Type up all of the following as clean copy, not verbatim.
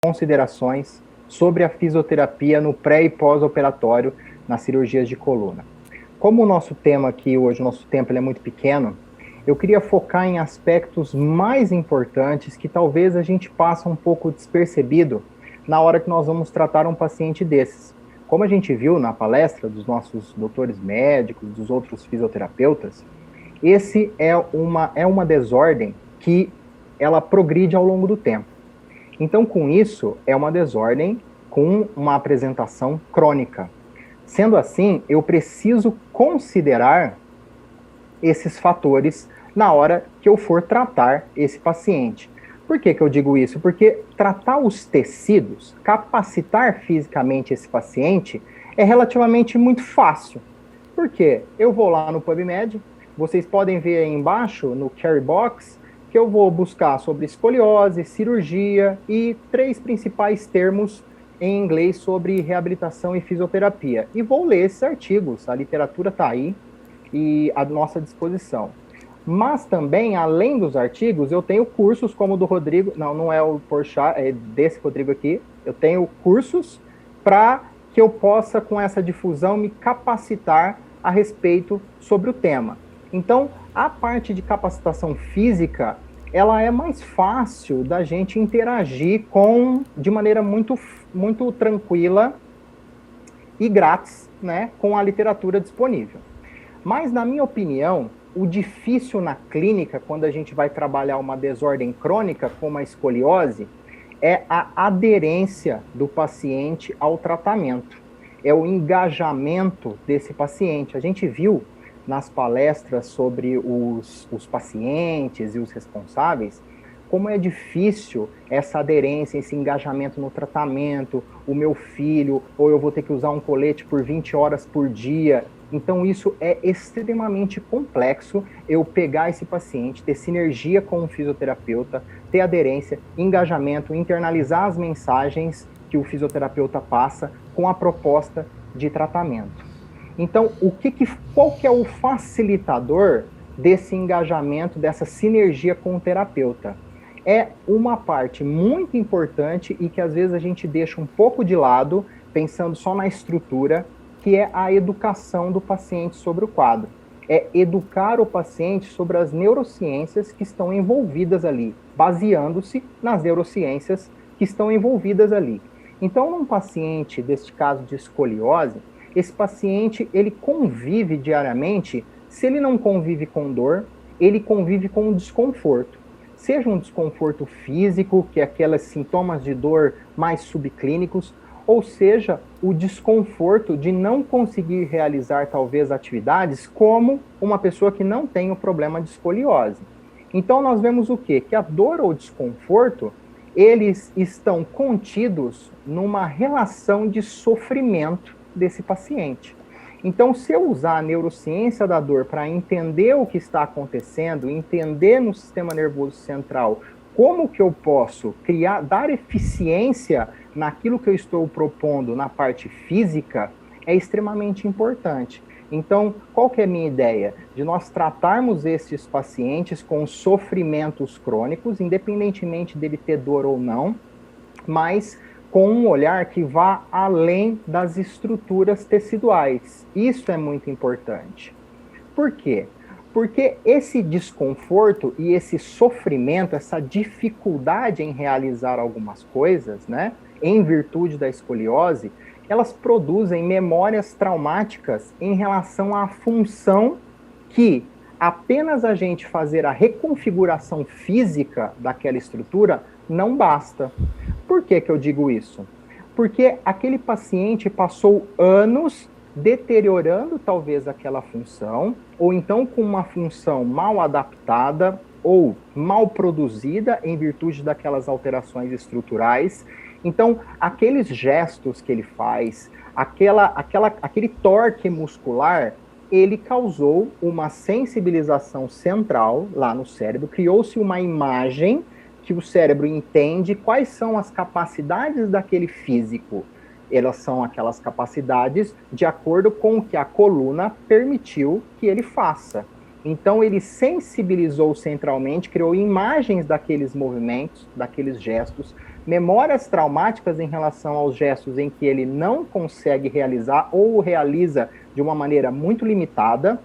considerações sobre a fisioterapia no pré e pós-operatório nas cirurgias de coluna. Como o nosso tema aqui hoje, o nosso tempo ele é muito pequeno, eu queria focar em aspectos mais importantes que talvez a gente passe um pouco despercebido na hora que nós vamos tratar um paciente desses. Como a gente viu na palestra dos nossos doutores médicos, dos outros fisioterapeutas, esse é uma desordem que ela progride ao longo do tempo. Então, com isso, é uma desordem com uma apresentação crônica. Sendo assim, eu preciso considerar esses fatores na hora que eu for tratar esse paciente. Por que eu digo isso? Porque tratar os tecidos, capacitar fisicamente esse paciente, é relativamente muito fácil. Por quê? Eu vou lá no PubMed, vocês podem ver aí embaixo, no Carry Box, que eu vou buscar sobre escoliose, cirurgia e 3 principais termos em inglês sobre reabilitação e fisioterapia. E vou ler esses artigos, a literatura está aí e à nossa disposição. Mas também, além dos artigos, eu tenho cursos como o do Rodrigo, não é o Porchat, é desse Rodrigo aqui, eu tenho cursos para que eu possa, com essa difusão, me capacitar a respeito sobre o tema. Então, a parte de capacitação física, ela é mais fácil da gente interagir de maneira muito, muito tranquila e grátis, né, com a literatura disponível. Mas, na minha opinião, o difícil na clínica, quando a gente vai trabalhar uma desordem crônica, como a escoliose, é a aderência do paciente ao tratamento. É o engajamento desse paciente. A gente viu nas palestras sobre os pacientes e os responsáveis, como é difícil essa aderência, esse engajamento no tratamento, o meu filho, ou eu vou ter que usar um colete por 20 horas por dia. Então, isso é extremamente complexo, eu pegar esse paciente, ter sinergia com o fisioterapeuta, ter aderência, engajamento, internalizar as mensagens que o fisioterapeuta passa com a proposta de tratamento. Então, qual que é o facilitador desse engajamento, dessa sinergia com o terapeuta? É uma parte muito importante e que às vezes a gente deixa um pouco de lado, pensando só na estrutura, que é a educação do paciente sobre o quadro. É educar o paciente sobre as neurociências que estão envolvidas ali, baseando-se nas neurociências que estão envolvidas ali. Então, num paciente, deste caso de escoliose, esse paciente, ele convive diariamente, se ele não convive com dor, ele convive com desconforto. Seja um desconforto físico, que é aqueles sintomas de dor mais subclínicos, ou seja, o desconforto de não conseguir realizar talvez atividades como uma pessoa que não tem o problema de escoliose. Então nós vemos o quê? Que a dor ou desconforto, eles estão contidos numa relação de sofrimento desse paciente. Então, se eu usar a neurociência da dor para entender o que está acontecendo, entender no sistema nervoso central como que eu posso dar eficiência naquilo que eu estou propondo na parte física, é extremamente importante. Então, qual que é a minha ideia? De nós tratarmos esses pacientes com sofrimentos crônicos, independentemente dele ter dor ou não, mas com um olhar que vá além das estruturas teciduais. Isso é muito importante. Por quê? Porque esse desconforto e esse sofrimento, essa dificuldade em realizar algumas coisas, né, em virtude da escoliose, elas produzem memórias traumáticas em relação à função que apenas a gente fazer a reconfiguração física daquela estrutura não basta. Por que eu digo isso? Porque aquele paciente passou anos deteriorando talvez aquela função, ou então com uma função mal adaptada ou mal produzida em virtude daquelas alterações estruturais. Então, aqueles gestos que ele faz, aquele torque muscular, ele causou uma sensibilização central lá no cérebro, criou-se uma imagem que o cérebro entende quais são as capacidades daquele físico. Elas são aquelas capacidades de acordo com o que a coluna permitiu que ele faça. Então, ele sensibilizou centralmente, criou imagens daqueles movimentos, daqueles gestos, memórias traumáticas em relação aos gestos em que ele não consegue realizar ou realiza de uma maneira muito limitada,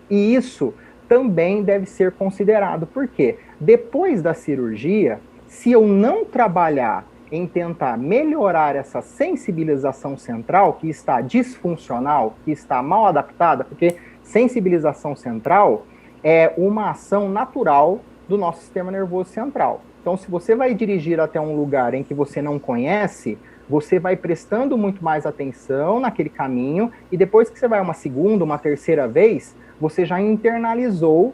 e isso também deve ser considerado, porque depois da cirurgia, se eu não trabalhar em tentar melhorar essa sensibilização central, que está disfuncional, que está mal adaptada, porque sensibilização central é uma ação natural do nosso sistema nervoso central. Então, se você vai dirigir até um lugar em que você não conhece, você vai prestando muito mais atenção naquele caminho, e depois que você vai uma segunda, uma terceira vez, você já internalizou,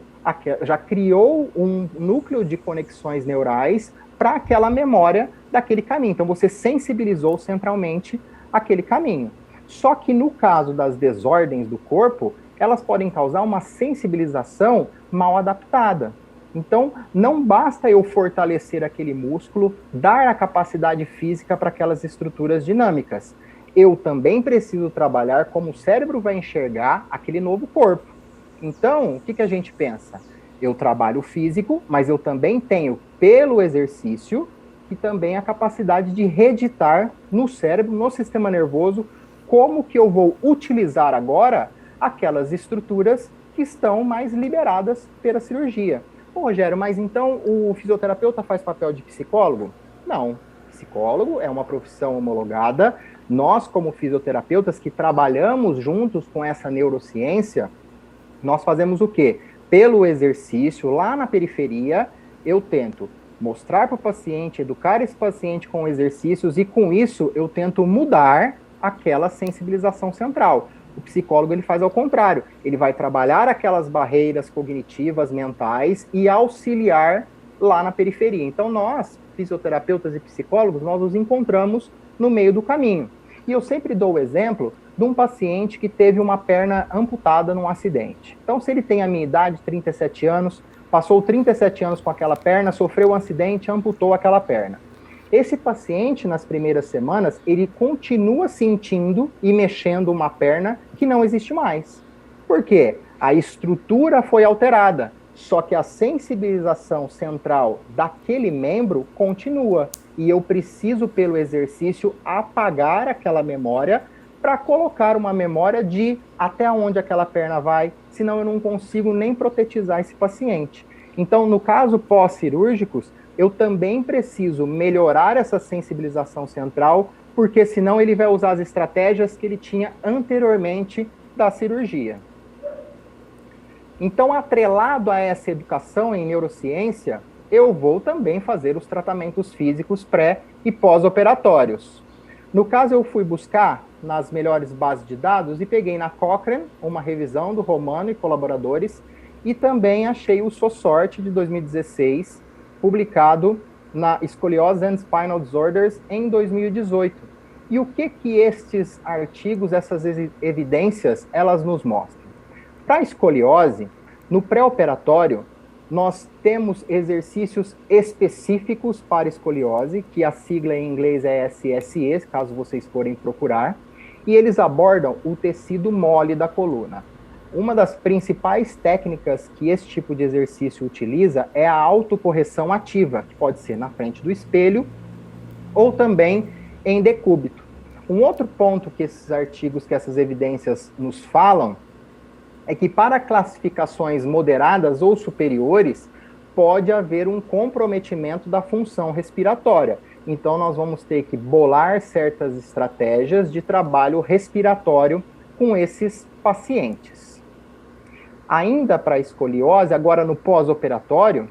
já criou um núcleo de conexões neurais para aquela memória daquele caminho. Então, você sensibilizou centralmente aquele caminho. Só que no caso das desordens do corpo, elas podem causar uma sensibilização mal adaptada. Então, não basta eu fortalecer aquele músculo, dar a capacidade física para aquelas estruturas dinâmicas. Eu também preciso trabalhar como o cérebro vai enxergar aquele novo corpo. Então, o que a gente pensa? Eu trabalho físico, mas eu também tenho, pelo exercício, e também a capacidade de reeditar no cérebro, no sistema nervoso, como que eu vou utilizar agora aquelas estruturas que estão mais liberadas pela cirurgia. Pô, Rogério, mas então o fisioterapeuta faz papel de psicólogo? Não. Psicólogo é uma profissão homologada. Nós, como fisioterapeutas que trabalhamos juntos com essa neurociência, nós fazemos o quê? Pelo exercício, lá na periferia, eu tento mostrar para o paciente, educar esse paciente com exercícios, e com isso eu tento mudar aquela sensibilização central. O psicólogo ele faz ao contrário, ele vai trabalhar aquelas barreiras cognitivas, mentais, e auxiliar lá na periferia. Então nós, fisioterapeutas e psicólogos, nós nos encontramos no meio do caminho. E eu sempre dou o exemplo de um paciente que teve uma perna amputada num acidente. Então, se ele tem a minha idade, 37 anos, passou 37 anos com aquela perna, sofreu um acidente, amputou aquela perna. Esse paciente, nas primeiras semanas, ele continua sentindo e mexendo uma perna que não existe mais. Por quê? A estrutura foi alterada, só que a sensibilização central daquele membro continua. E eu preciso, pelo exercício, apagar aquela memória para colocar uma memória de até onde aquela perna vai, senão eu não consigo nem protetizar esse paciente. Então, no caso pós-cirúrgicos, eu também preciso melhorar essa sensibilização central, porque senão ele vai usar as estratégias que ele tinha anteriormente da cirurgia. Então, atrelado a essa educação em neurociência, eu vou também fazer os tratamentos físicos pré- e pós-operatórios. No caso, eu fui buscar nas melhores bases de dados e peguei na Cochrane uma revisão do Romano e colaboradores, e também achei o SOSORT de 2016, publicado na Scoliosis and Spinal Disorders em 2018. E o que estes artigos, essas evidências, elas nos mostram? Para a escoliose, no pré-operatório, nós temos exercícios específicos para escoliose, que a sigla em inglês é SSE, caso vocês forem procurar, e eles abordam o tecido mole da coluna. Uma das principais técnicas que esse tipo de exercício utiliza é a autocorreção ativa, que pode ser na frente do espelho ou também em decúbito. Um outro ponto que esses artigos, que essas evidências nos falam, é que para classificações moderadas ou superiores, pode haver um comprometimento da função respiratória. Então, nós vamos ter que bolar certas estratégias de trabalho respiratório com esses pacientes. Ainda para a escoliose, agora no pós-operatório,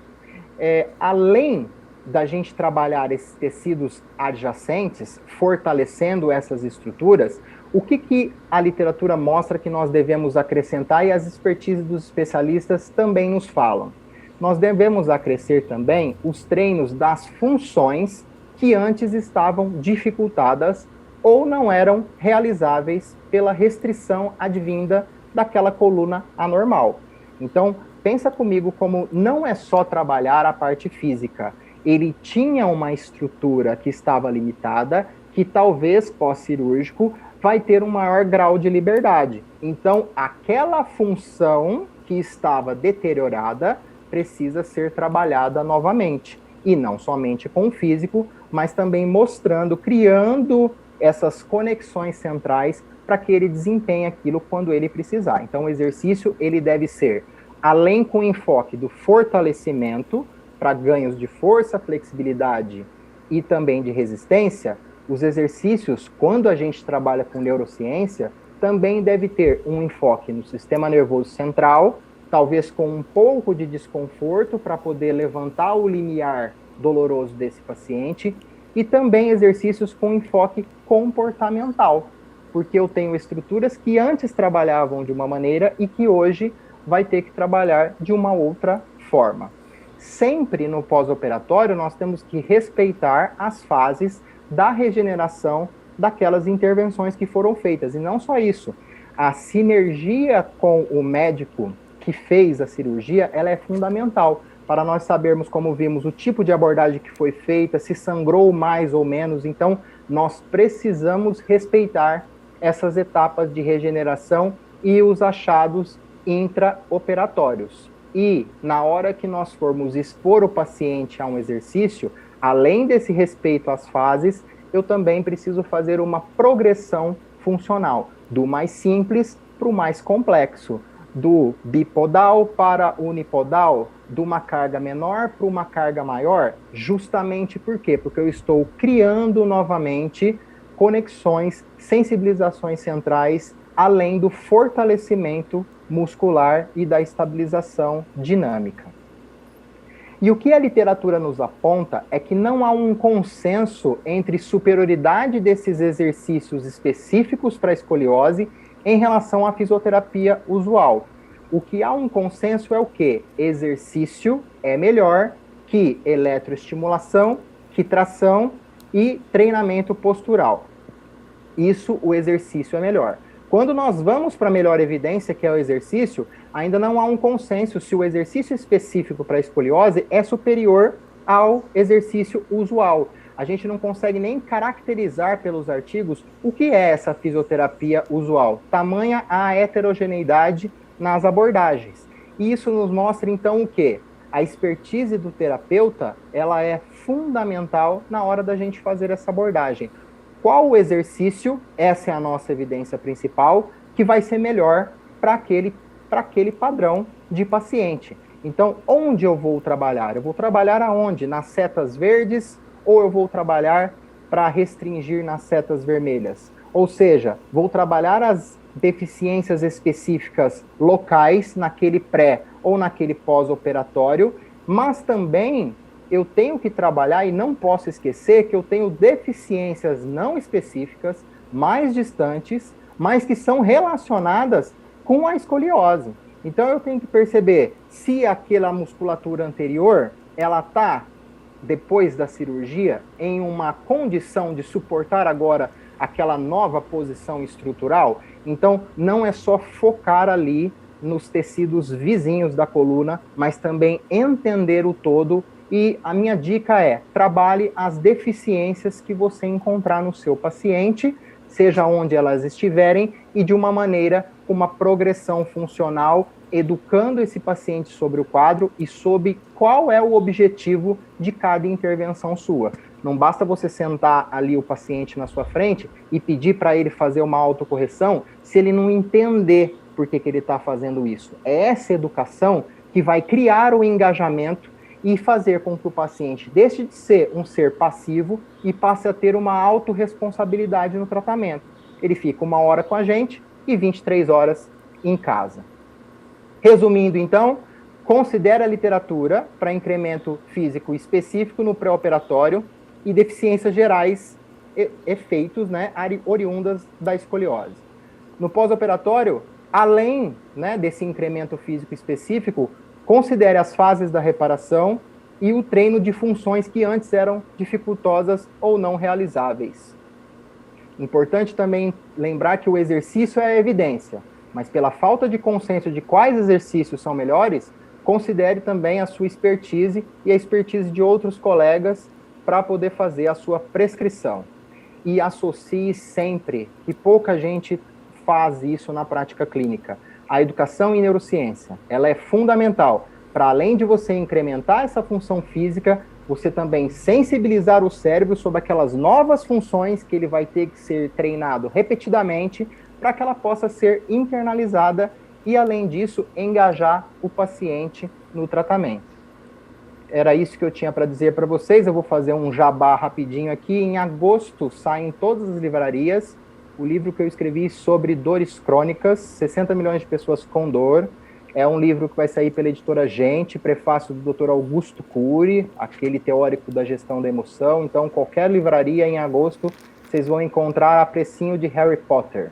além da gente trabalhar esses tecidos adjacentes, fortalecendo essas estruturas, o que a literatura mostra que nós devemos acrescentar, e as expertises dos especialistas também nos falam? Nós devemos acrescer também os treinos das funções que antes estavam dificultadas ou não eram realizáveis pela restrição advinda daquela coluna anormal. Então, pensa comigo como não é só trabalhar a parte física. Ele tinha uma estrutura que estava limitada, que talvez pós-cirúrgico vai ter um maior grau de liberdade. Então, aquela função que estava deteriorada precisa ser trabalhada novamente. E não somente com o físico, mas também mostrando, criando essas conexões centrais para que ele desempenhe aquilo quando ele precisar. Então, o exercício, ele deve ser, além com enfoque do fortalecimento, para ganhos de força, flexibilidade e também de resistência, os exercícios, quando a gente trabalha com neurociência, também deve ter um enfoque no sistema nervoso central, talvez com um pouco de desconforto para poder levantar o limiar doloroso desse paciente, e também exercícios com enfoque comportamental, porque eu tenho estruturas que antes trabalhavam de uma maneira e que hoje vai ter que trabalhar de uma outra forma. Sempre no pós-operatório, nós temos que respeitar as fases da regeneração daquelas intervenções que foram feitas. E não só isso, a sinergia com o médico que fez a cirurgia, ela é fundamental para nós sabermos, como vimos, o tipo de abordagem que foi feita, se sangrou mais ou menos. Então, nós precisamos respeitar essas etapas de regeneração e os achados intraoperatórios. E, na hora que nós formos expor o paciente a um exercício, além desse respeito às fases, eu também preciso fazer uma progressão funcional, do mais simples para o mais complexo, do bipodal para unipodal, de uma carga menor para uma carga maior, justamente por quê? Porque eu estou criando novamente conexões, sensibilizações centrais, além do fortalecimento muscular e da estabilização dinâmica. E o que a literatura nos aponta é que não há um consenso entre superioridade desses exercícios específicos para a escoliose em relação à fisioterapia usual. O que há um consenso é o quê? Exercício é melhor que eletroestimulação, que tração e treinamento postural. Isso, o exercício é melhor. Quando nós vamos para a melhor evidência, que é o exercício, ainda não há um consenso se o exercício específico para a escoliose é superior ao exercício usual. A gente não consegue nem caracterizar pelos artigos o que é essa fisioterapia usual. Tamanha a heterogeneidade nas abordagens. E isso nos mostra, então, o quê? A expertise do terapeuta, ela é fundamental na hora da gente fazer essa abordagem. Qual o exercício, essa é a nossa evidência principal, que vai ser melhor para aquele padrão de paciente. Então, onde eu vou trabalhar? Eu vou trabalhar aonde? Nas setas verdes ou eu vou trabalhar para restringir nas setas vermelhas? Ou seja, vou trabalhar as deficiências específicas locais naquele pré ou naquele pós-operatório, mas também eu tenho que trabalhar e não posso esquecer que eu tenho deficiências não específicas, mais distantes, mas que são relacionadas com a escoliose. Então eu tenho que perceber se aquela musculatura anterior, ela está, depois da cirurgia, em uma condição de suportar agora aquela nova posição estrutural. Então não é só focar ali nos tecidos vizinhos da coluna, mas também entender o todo. E a minha dica é, trabalhe as deficiências que você encontrar no seu paciente, seja onde elas estiverem, e de uma maneira, uma progressão funcional, educando esse paciente sobre o quadro e sobre qual é o objetivo de cada intervenção sua. Não basta você sentar ali o paciente na sua frente e pedir para ele fazer uma autocorreção se ele não entender por que ele está fazendo isso. É essa educação que vai criar o engajamento e fazer com que o paciente deixe de ser um ser passivo e passe a ter uma autorresponsabilidade no tratamento. Ele fica 1 hora com a gente e 23 horas em casa. Resumindo, então, considere a literatura para incremento físico específico no pré-operatório e deficiências gerais, efeitos, né, oriundas da escoliose. No pós-operatório, além, né, desse incremento físico específico, considere as fases da reparação e o treino de funções que antes eram dificultosas ou não realizáveis. Importante também lembrar que o exercício é a evidência, mas pela falta de consenso de quais exercícios são melhores, considere também a sua expertise e a expertise de outros colegas para poder fazer a sua prescrição. E associe sempre, que pouca gente faz isso na prática clínica, a educação em neurociência, ela é fundamental para, além de você incrementar essa função física, você também sensibilizar o cérebro sobre aquelas novas funções que ele vai ter que ser treinado repetidamente para que ela possa ser internalizada e, além disso, engajar o paciente no tratamento. Era isso que eu tinha para dizer para vocês. Eu vou fazer um jabá rapidinho aqui. Em agosto sai em todas as livrarias o livro que eu escrevi sobre dores crônicas, 60 milhões de pessoas com dor. É um livro que vai sair pela editora Gente, prefácio do Dr. Augusto Cury, aquele teórico da gestão da emoção. Então, qualquer livraria em agosto, vocês vão encontrar a precinho de Harry Potter.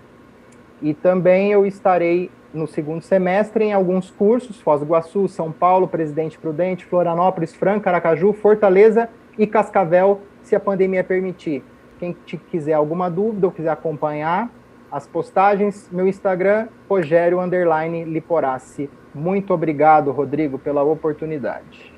E também eu estarei no segundo semestre em alguns cursos, Foz do Iguaçu, São Paulo, Presidente Prudente, Florianópolis, Franca, Aracaju, Fortaleza e Cascavel, se a pandemia permitir. Quem quiser alguma dúvida ou quiser acompanhar as postagens, meu Instagram, Rogério_Liporassi. Muito obrigado, Rodrigo, pela oportunidade.